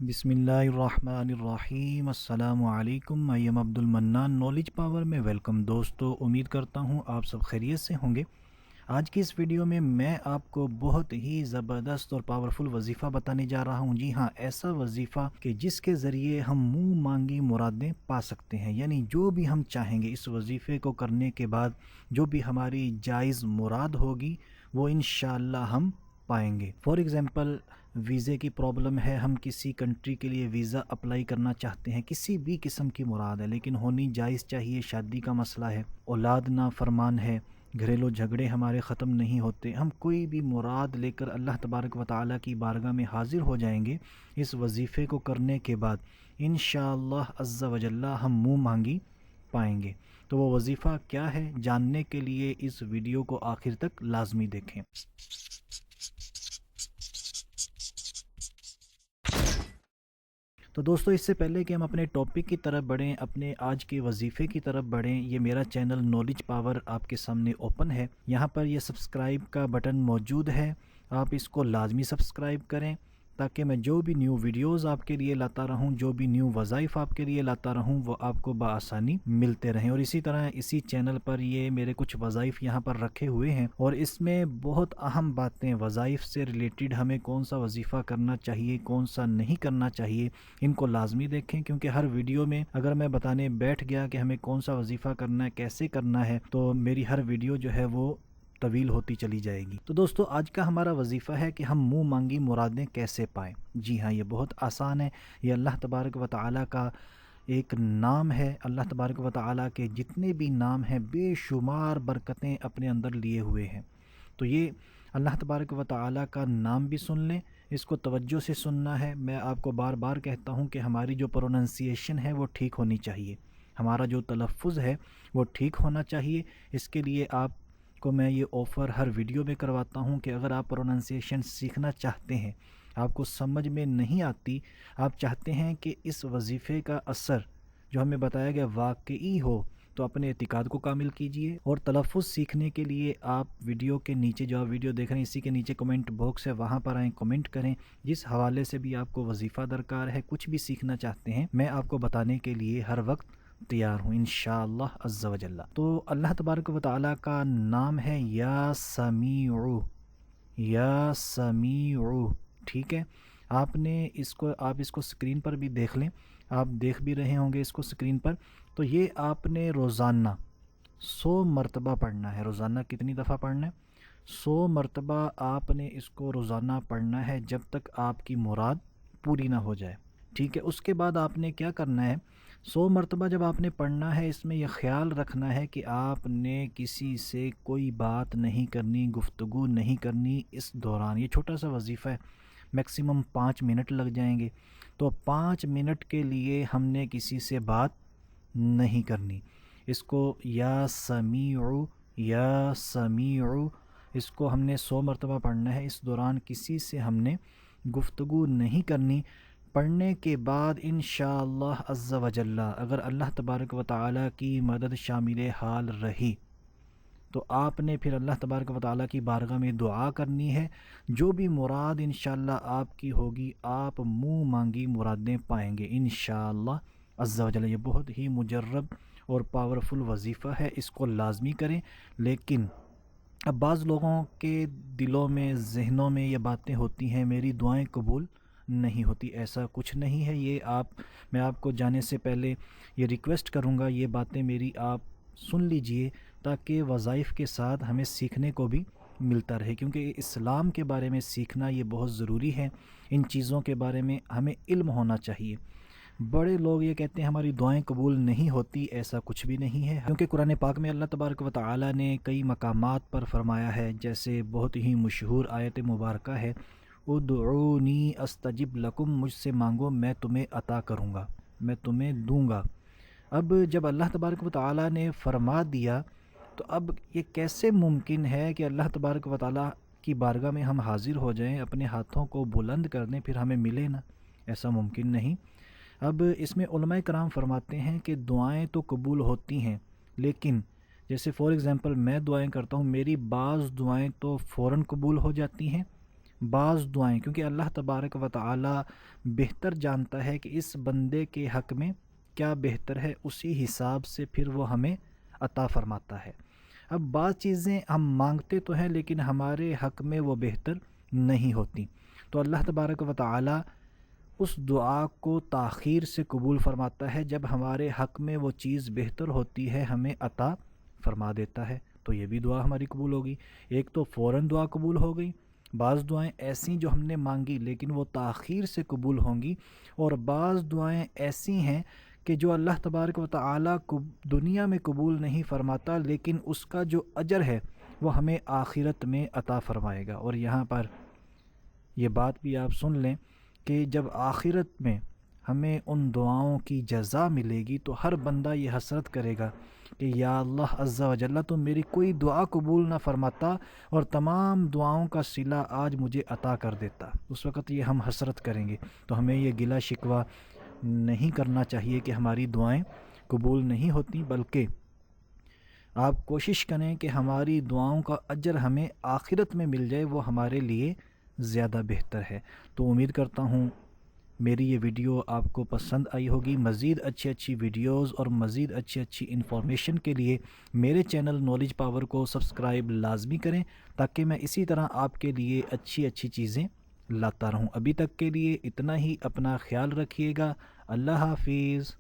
بسم اللہ الرحمن الرحیم۔ السلام علیکم، ایم عبد المنان نالج پاور میں ویلکم دوستو، امید کرتا ہوں آپ سب خیریت سے ہوں گے۔ آج کی اس ویڈیو میں آپ کو بہت ہی زبردست اور پاورفل وظیفہ بتانے جا رہا ہوں۔ جی ہاں، ایسا وظیفہ کہ جس کے ذریعے ہم منہ مانگی مرادیں پا سکتے ہیں، یعنی جو بھی ہم چاہیں گے اس وظیفے کو کرنے کے بعد جو بھی ہماری جائز مراد ہوگی وہ انشاءاللہ ہم پائیں گے۔ فار ایگزامپل، ویزے کی پرابلم ہے، ہم کسی کنٹری کے لیے ویزا اپلائی کرنا چاہتے ہیں، کسی بھی قسم کی مراد ہے لیکن ہونی جائز چاہیے، شادی کا مسئلہ ہے، اولاد نافرمان ہے، گھریلو جھگڑے ہمارے ختم نہیں ہوتے، ہم کوئی بھی مراد لے کر اللہ تبارک و تعالیٰ کی بارگاہ میں حاضر ہو جائیں گے اس وظیفے کو کرنے کے بعد انشاءاللہ عز و جل ہم منہ مانگی پائیں گے۔ تو وہ وظیفہ کیا ہے، جاننے کے لیے اس ویڈیو کو آخر تک لازمی دیکھیں۔ تو دوستو، اس سے پہلے کہ ہم اپنے ٹاپک کی طرف بڑھیں، اپنے آج کے وظیفے کی طرف بڑھیں، یہ میرا چینل نالج پاور آپ کے سامنے اوپن ہے۔ یہاں پر یہ سبسکرائب کا بٹن موجود ہے، آپ اس کو لازمی سبسکرائب کریں تاکہ میں جو بھی نیو ویڈیوز آپ کے لیے لاتا رہوں، جو بھی نیو وظائف آپ کے لیے لاتا رہوں، وہ آپ کو بآسانی ملتے رہیں۔ اور اسی طرح اسی چینل پر یہ میرے کچھ وظائف یہاں پر رکھے ہوئے ہیں اور اس میں بہت اہم باتیں وظائف سے ریلیٹڈ، ہمیں کون سا وظیفہ کرنا چاہیے کون سا نہیں کرنا چاہیے، ان کو لازمی دیکھیں، کیونکہ ہر ویڈیو میں اگر میں بتانے بیٹھ گیا کہ ہمیں کون سا وظیفہ کرنا ہے، کیسے کرنا ہے، تو میری ہر ویڈیو جو ہے وہ طویل ہوتی چلی جائے گی۔ تو دوستو، آج کا ہمارا وظیفہ ہے کہ ہم منہ مانگی مرادیں کیسے پائیں۔ جی ہاں، یہ بہت آسان ہے، یہ اللہ تبارک و تعالیٰ کا ایک نام ہے۔ اللہ تبارک و تعالیٰ کے جتنے بھی نام ہیں بے شمار برکتیں اپنے اندر لیے ہوئے ہیں۔ تو یہ اللہ تبارک و تعالیٰ کا نام بھی سن لیں، اس کو توجہ سے سننا ہے۔ میں آپ کو بار بار کہتا ہوں کہ ہماری جو پروننسیشن ہے وہ ٹھیک ہونی چاہیے، ہمارا جو تلفظ ہے وہ ٹھیک ہونا چاہیے۔ اس کے لیے آپ کو میں یہ آفر ہر ویڈیو میں کرواتا ہوں کہ اگر آپ پروننسیشن سیکھنا چاہتے ہیں، آپ کو سمجھ میں نہیں آتی، آپ چاہتے ہیں کہ اس وظیفے کا اثر جو ہمیں بتایا گیا واقعی ہو، تو اپنے اعتقاد کو کامل کیجئے۔ اور تلفظ سیکھنے کے لیے آپ ویڈیو کے نیچے، جو آپ ویڈیو دیکھ رہے ہیں اسی کے نیچے کمنٹ باکس ہے، وہاں پر آئیں، کمنٹ کریں، جس حوالے سے بھی آپ کو وظیفہ درکار ہے، کچھ بھی سیکھنا چاہتے ہیں، میں آپ کو بتانے کے لیے ہر وقت تیار ہوں انشاءاللہ عز و جل۔ تو اللہ تبارک و تعالیٰ کا نام ہے یا سمیع، یا سمیع، ٹھیک ہے۔ آپ اس کو سکرین پر بھی دیکھ لیں، آپ دیکھ بھی رہے ہوں گے اس کو سکرین پر۔ تو یہ آپ نے روزانہ 100 مرتبہ پڑھنا ہے۔ روزانہ کتنی دفعہ پڑھنا ہے؟ 100 مرتبہ آپ نے اس کو روزانہ پڑھنا ہے جب تک آپ کی مراد پوری نہ ہو جائے، ٹھیک ہے۔ اس کے بعد آپ نے کیا کرنا ہے، 100 مرتبہ جب آپ نے پڑھنا ہے، اس میں یہ خیال رکھنا ہے کہ آپ نے کسی سے کوئی بات نہیں کرنی، گفتگو نہیں کرنی اس دوران۔ یہ چھوٹا سا وظیفہ ہے، میکسیمم 5 منٹ لگ جائیں گے، تو 5 منٹ کے لیے ہم نے کسی سے بات نہیں کرنی۔ اس کو یا سمیع، یا سمیع، اس کو ہم نے 100 مرتبہ پڑھنا ہے، اس دوران کسی سے ہم نے گفتگو نہیں کرنی۔ پڑھنے کے بعد انشاءاللہ عز و جل اگر اللہ تبارک و تعالیٰ کی مدد شامل حال رہی تو آپ نے پھر اللہ تبارک و تعالیٰ کی بارگاہ میں دعا کرنی ہے، جو بھی مراد انشاءاللہ آپ کی ہوگی، آپ منہ مانگی مرادیں پائیں گے انشاءاللہ عز و جل۔ یہ بہت ہی مجرب اور پاورفل وظیفہ ہے، اس کو لازمی کریں۔ لیکن اب بعض لوگوں کے دلوں میں، ذہنوں میں یہ باتیں ہوتی ہیں، میری دعائیں قبول نہیں ہوتی۔ ایسا کچھ نہیں ہے، میں آپ کو جانے سے پہلے یہ ریکویسٹ کروں گا، یہ باتیں میری آپ سن لیجئے تاکہ وظائف کے ساتھ ہمیں سیکھنے کو بھی ملتا رہے، کیونکہ اسلام کے بارے میں سیکھنا یہ بہت ضروری ہے۔ ان چیزوں کے بارے میں ہمیں علم ہونا چاہیے۔ بڑے لوگ یہ کہتے ہیں ہماری دعائیں قبول نہیں ہوتی، ایسا کچھ بھی نہیں ہے، کیونکہ قرآن پاک میں اللہ تبارک و تعالیٰ نے کئی مقامات پر فرمایا ہے، جیسے بہت ہی مشہور آیت مبارکہ ہے، ادعونی استجب لکم، مجھ سے مانگو میں تمہیں عطا کروں گا، میں تمہیں دوں گا۔ اب جب اللہ تبارک و تعالیٰ نے فرما دیا تو اب یہ کیسے ممکن ہے کہ اللہ تبارک و تعالیٰ کی بارگاہ میں ہم حاضر ہو جائیں، اپنے ہاتھوں کو بلند کر دیں، پھر ہمیں ملے نہ؟ ایسا ممکن نہیں۔ اب اس میں علماء کرام فرماتے ہیں کہ دعائیں تو قبول ہوتی ہیں، لیکن جیسے فار ایگزامپل میں دعائیں کرتا ہوں، میری بعض دعائیں تو فوراً قبول ہو جاتی ہیں، بعض دعائیں، کیونکہ اللہ تبارک و تعالی بہتر جانتا ہے کہ اس بندے کے حق میں کیا بہتر ہے، اسی حساب سے پھر وہ ہمیں عطا فرماتا ہے۔ اب بعض چیزیں ہم مانگتے تو ہیں لیکن ہمارے حق میں وہ بہتر نہیں ہوتی، تو اللہ تبارک و تعالی اس دعا کو تاخیر سے قبول فرماتا ہے، جب ہمارے حق میں وہ چیز بہتر ہوتی ہے ہمیں عطا فرما دیتا ہے، تو یہ بھی دعا ہماری قبول ہوگی۔ ایک تو فوراً دعا قبول ہو گئی، بعض دعائیں ایسی جو ہم نے مانگی لیکن وہ تاخیر سے قبول ہوں گی، اور بعض دعائیں ایسی ہیں کہ جو اللہ تبارک و تعالیٰ کو دنیا میں قبول نہیں فرماتا لیکن اس کا جو اجر ہے وہ ہمیں آخرت میں عطا فرمائے گا۔ اور یہاں پر یہ بات بھی آپ سن لیں کہ جب آخرت میں ہمیں ان دعاؤں کی جزا ملے گی تو ہر بندہ یہ حسرت کرے گا کہ یا اللہ عز و جل، تو میری کوئی دعا قبول نہ فرماتا اور تمام دعاؤں کا صلہ آج مجھے عطا کر دیتا۔ اس وقت یہ ہم حسرت کریں گے، تو ہمیں یہ گلہ شکوہ نہیں کرنا چاہیے کہ ہماری دعائیں قبول نہیں ہوتی، بلکہ آپ کوشش کریں کہ ہماری دعاؤں کا اجر ہمیں آخرت میں مل جائے، وہ ہمارے لیے زیادہ بہتر ہے۔ تو امید کرتا ہوں میری یہ ویڈیو آپ کو پسند آئی ہوگی۔ مزید اچھی ویڈیوز اور مزید اچھی انفارمیشن کے لیے میرے چینل نالج پاور کو سبسکرائب لازمی کریں، تاکہ میں اسی طرح آپ کے لیے اچھی چیزیں لاتا رہوں۔ ابھی تک کے لیے اتنا ہی، اپنا خیال رکھیے گا۔ اللہ حافظ۔